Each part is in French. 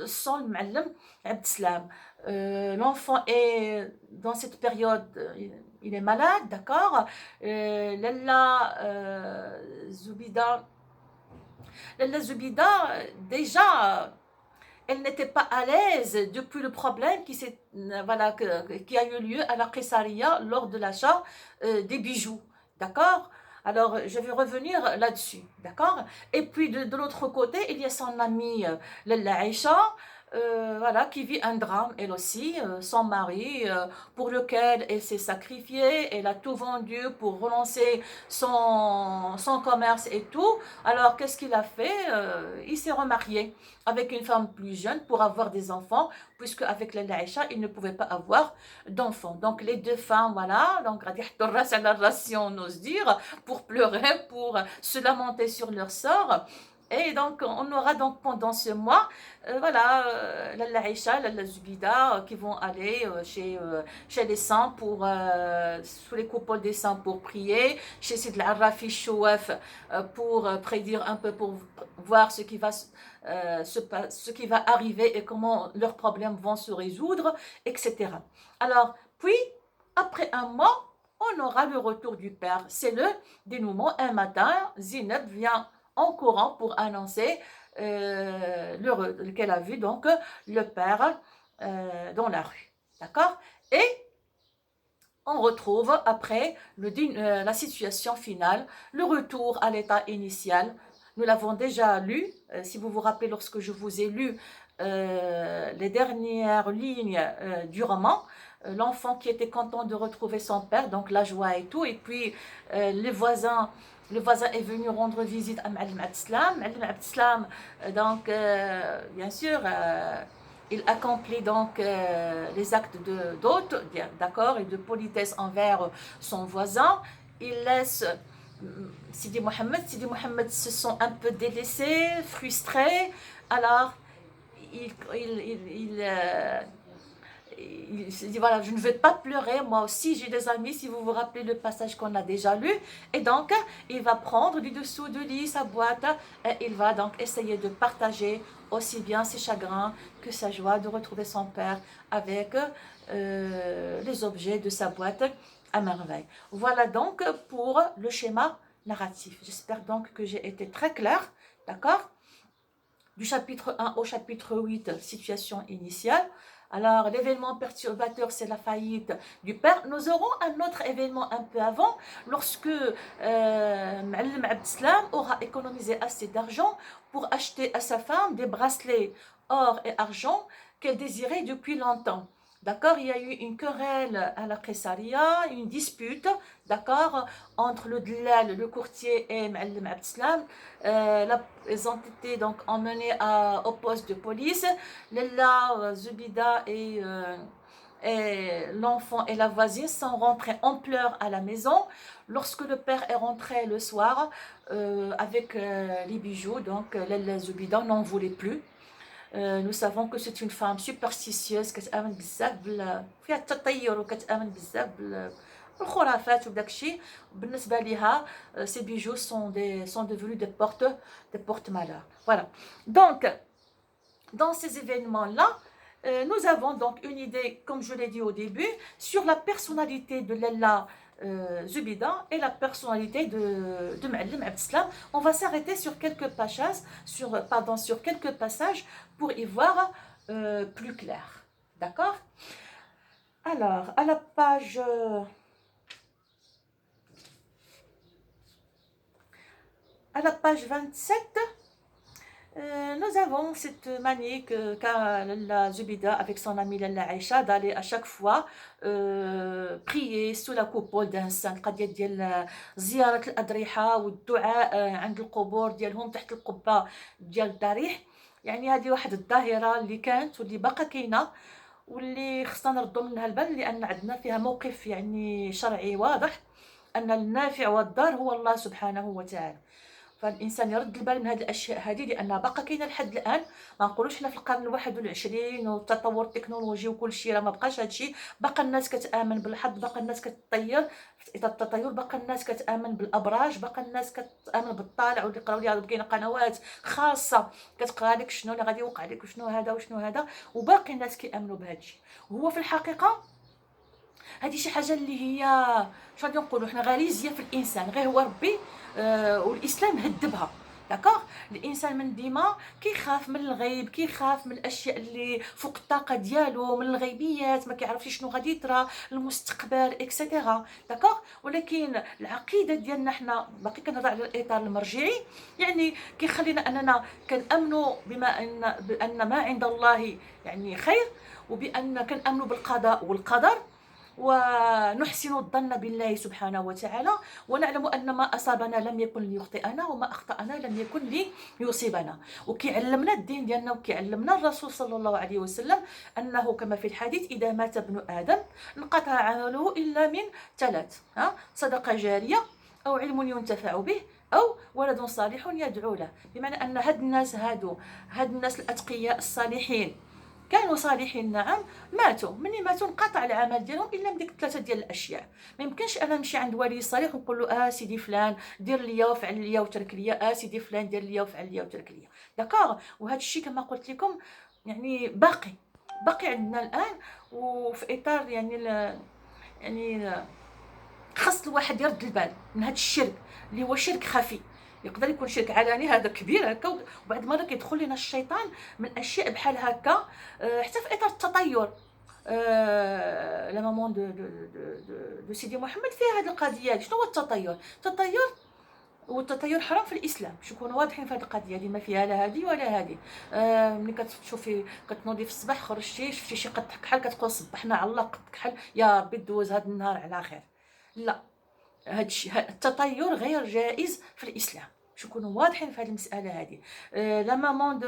sans le Ma'alem Abdeslam. L'enfant est dans cette période, il est malade, d'accord. Lalla Zoubida, Lalla Zoubida, déjà, elle n'était pas à l'aise depuis le problème voilà, qui a eu lieu à la Qessaria lors de l'achat des bijoux. D'accord. Alors, je vais revenir là-dessus. D'accord. Et puis, de l'autre côté, il y a son amie Lalla Aïcha, voilà, qui vit un drame, elle aussi, son mari, pour lequel elle s'est sacrifiée, elle a tout vendu pour relancer son commerce et tout. Alors, qu'est-ce qu'il a fait? Il s'est remarié avec une femme plus jeune pour avoir des enfants, puisque avec la Aïcha, il ne pouvait pas avoir d'enfants. Donc, les deux femmes, voilà, donc, si on ose dire, pour pleurer, pour se lamenter sur leur sort. Et donc, on aura donc pendant ce mois, voilà, la Aïcha, la Zubida, qui vont aller chez les saints pour, sous les coupoles des saints pour prier, chez Sid al-Arrafi Chouaf pour prédire un peu, pour voir ce qui va arriver et comment leurs problèmes vont se résoudre, etc. Alors, puis, après un mois, on aura le retour du père. C'est le dénouement. Un matin, Zineb vient en courant pour annoncer qu'elle a vu donc le père dans la rue. D'accord. Et on retrouve après la situation finale, le retour à l'état initial. Nous l'avons déjà lu, si vous vous rappelez lorsque je vous ai lu les dernières lignes du roman, l'enfant qui était content de retrouver son père, donc la joie et tout, et puis le voisin est venu rendre visite à Ma'alem Abdeslam. Ma'alem Abdeslam, donc bien sûr, il accomplit donc les actes d'hôte, d'accord, et de politesse envers son voisin. Il laisse Sidi Mohamed se sent un peu délaissé, frustré. Alors, il, il, il, il, il se dit voilà, je ne vais pas pleurer, moi aussi j'ai des amis, si vous vous rappelez le passage qu'on a déjà lu. Et donc, il va prendre du dessous du lit sa boîte et il va donc essayer de partager aussi bien ses chagrins que sa joie de retrouver son père avec les objets de sa boîte à merveille. Voilà donc pour le schéma narratif. J'espère donc que j'ai été très claire, d'accord? Du chapitre 1 au chapitre 8, situation initiale. Alors, l'événement perturbateur, c'est la faillite du père. Nous aurons un autre événement un peu avant, lorsque Ma'alem Abdeslam aura économisé assez d'argent pour acheter à sa femme des bracelets or et argent qu'elle désirait depuis longtemps. D'accord, il y a eu une querelle à la Qessaria, une dispute, d'accord, entre le Dlal, le courtier, et Ma'alem Abdeslam. Ils ont été donc emmenés au poste de police. Lella, Zubida et l'enfant et la voisine sont rentrés en pleurs à la maison. Lorsque le père est rentré le soir avec les bijoux, donc Lella Zubida n'en voulait plus. Nous savons que c'est une femme superstitieuse كتآمن بزاف فيها التطير وكتآمن بزاف بالخرافات وداك الشيء. بالنسبة لها ces bijoux sont devenus des porte-malheurs. Voilà. Donc, dans ces événements-là, nous avons donc une idée, comme je l'ai dit au début, sur la personnalité de Lella Zubida et la personnalité de Ma'alem Abdeslam. On va s'arrêter sur quelques passages, sur quelques passages pour y voir plus clair. D'accord. Alors, à la page 27, nous avons cette manie qu'a la Zubida avec son amie Lalla Aïcha d'aller à chaque fois prier sous la coupole d'un saint. القضية ديال زيارة الأضرحة والدعاء عند القبور ديالهم تحت القبة ديال الضريح. يعني هذه واحد الظاهرة اللي كانت واللي باقا كاينة واللي خصنا نردوا منها البال، لأن عندنا فيها موقف يعني شرعي واضح أن النافع والضار هو الله سبحانه وتعالى. فالانسان يرد البال من هذه الاشياء هذه لانها باقا كاينه لحد الان. ما نقولوش حنا في القرن الواحد والعشرين والتطور التكنولوجي وكل شيء راه ما بقاش هذا الشيء. باقا الناس كتامن بالحظ، باقا الناس كتطير في اطار التطير، باقا الناس كتامن بالابراج، باقا الناس كتامن بالطالع واللي يقراو ليها كاينه قنوات خاصه كتقرا لك شنو اللي غادي يوقع لك وشنو هذا وشنو هذا، وباقي الناس كيامنوا بهذا الشيء. وهو في الحقيقه هذه شي حاجه اللي هي شنو غادي نقولوا حنا غريزيه في الانسان، غير هو ربي والاسلام هدبها. داكوغ. الانسان من ديما كيخاف من الغيب، كيخاف من الاشياء اللي فوق الطاقه ديالو، من الغيبيات، ما كيعرفش شنو غادي يطرى، المستقبل اكسيتيرا. داكوغ. ولكن العقيده ديالنا حنا باقي كنهضر على الاطار المرجعي، يعني كيخلينا اننا كنامنوا بان ما عند الله يعني خير، وبان كنامنوا بالقضاء والقدر، ونحسن الظن بالله سبحانه وتعالى، ونعلم أن ما أصابنا لم يكن ليخطئنا وما أخطأنا لم يكن ليصيبنا. وكيعلمنا الدين ديالنا وكيعلمنا الرسول صلى الله عليه وسلم أنه كما في الحديث إذا مات ابن آدم انقطع عمله إلا من ثلاث: صدقة جارية، أو علم ينتفع به، أو ولد صالح يدعو له. بمعنى أن هاد الناس الأتقياء الصالحين كانوا صالحين نعم، ماتوا. مني ماتوا انقطع العمل ديالهم الا من ديك ثلاثه ديال الاشياء. ما يمكنش انا نمشي عند ولي صالح ونقول له سيدي فلان دير ليا وفعل ليا وترك ليا، سيدي فلان دير ليا وفعل ليا وترك ليا. داكوغ. وهذا الشيء كما قلت لكم يعني باقي عندنا الان. وفي اطار يعني خاص الواحد يرد البال من هذا الشرك اللي هو شرك خفي. يقدر يكون شرك علني هذا كبير هكا، وبعد مره كيدخل لنا الشيطان من اشياء بحال هكا. حتى في اطار التطير. لا مامون دو سيدي محمد فيها هذه القضيه. شنو هو التطير؟ والتطير حرام في الاسلام، باش نكونوا واضحين في هذه القضيه هذه، ما فيها لا هذه ولا هذه. ملي كتشوفي كتنوضي في الصباح خرجتي شفتي شي قط كحل كتقول صبحنا على الله قط كحل، يا ربي دوز هذا النهار على خير. لا، هذا الشيء التطير غير جائز في الاسلام، باش نكونوا واضحين في هذه المساله هذه. لا مامون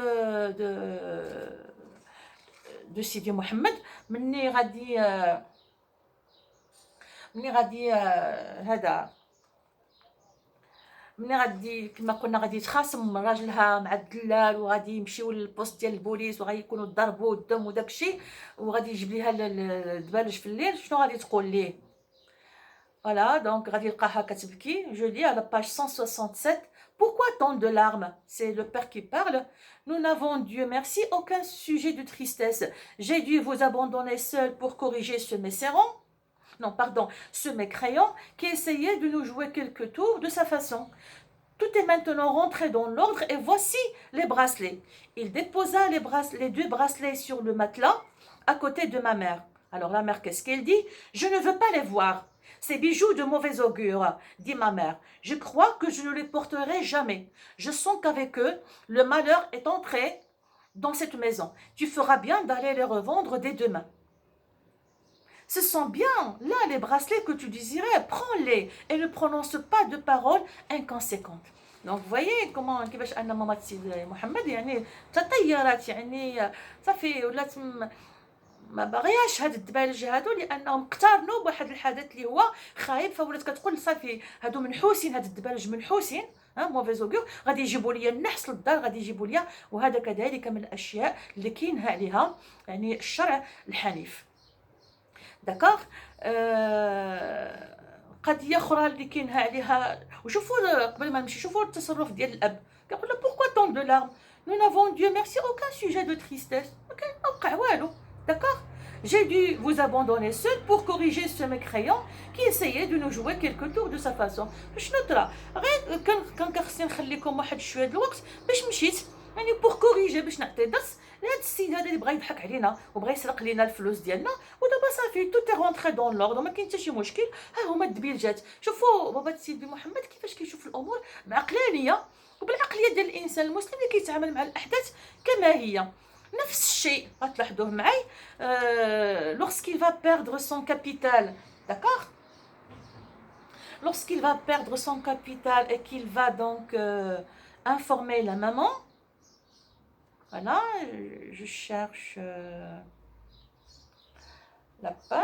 دو سيدي محمد مني غادي هذا ملي غادي كما قلنا غادي يتخاصم راجلها مع الدلال، وغادي يمشيو للبوست ديال البوليس، وغادي يكونوا ضربوا الدم وداكشي، وغادي يجيب ليها الدبالج في الليل. شنو غادي تقول ليه؟ Voilà, donc غادي يلقاها كتبكي. Je lis à la page 167. Pourquoi tant de larmes? C'est le père qui parle. Nous n'avons, Dieu merci, aucun sujet de tristesse. J'ai dû vous abandonner seul pour corriger ce mécréant. Non, pardon, ce mécréant qui essayait de nous jouer quelques tours de sa façon. Tout est maintenant rentré dans l'ordre et voici les bracelets. Il déposa les deux bracelets sur le matelas à côté de ma mère. Alors la mère, qu'est-ce qu'elle dit? Je ne veux pas les voir. Ces bijoux de mauvais augure, dit ma mère. Je crois que je ne les porterai jamais. Je sens qu'avec eux, le malheur est entré dans cette maison. Tu feras bien d'aller les revendre dès demain. Ce sont bien là les bracelets que tu désirais, prends-les et ne prononce pas de paroles inconséquentes. Donc vous voyez comment كيفاش ان ماما سيدي محمد يعني تطيرت، يعني صافي ولات ما باغياش هاد الدبالج هادو، لانهم اقترنوا بواحد الحدث اللي هو خايب، فولات كتقول صافي هادو منحوسين، هاد الدبالج منحوسين، موفيز اوغور، غادي يجيبوا لي النحس للدار، غادي يجيبوا لي. وهذا كذلك من الاشياء اللي كاينها عليها يعني الشرع الحنيف. داكوغ. قضيه اخرى اللي كاينها عليها، وشوفوا قبل ما نمشي شوفوا التصرف ديال الاب. كيقول له بوركوا طون دو لارم؟ نو نافون ديو ميرسي اوكان سوجي دو تريستيس، ما كنوقع والو. D'accord? J'ai dû vous abandonner seul pour corriger ce mécréant qui essayait de nous jouer quelques tours de sa façon. شنو طرا؟ غير كان خصني نخليكم واحد شويه د الوقت باش مشيت، يعني بور كوريجي، باش نعطي درس لهاد السيد هذا اللي بغا يضحك علينا وبغا يسرق لينا الفلوس ديالنا. ودابا صافي تو تي رونطري دون لوردر، ما كاين حتى شي مشكل. ها هما الدبيلجات. شوفوا بابا سيدي محمد كيفاش كيشوف الامور بعقلانيه وبالعقليه ديال الانسان المسلم اللي كيتعامل مع الاحداث كما هي. نفس الشيء غتلاحظوه معي lorsqu'il va perdre son capital, d'accord? Lorsqu'il va perdre son capital et qu'il va donc informer la maman, voilà, je cherche la page.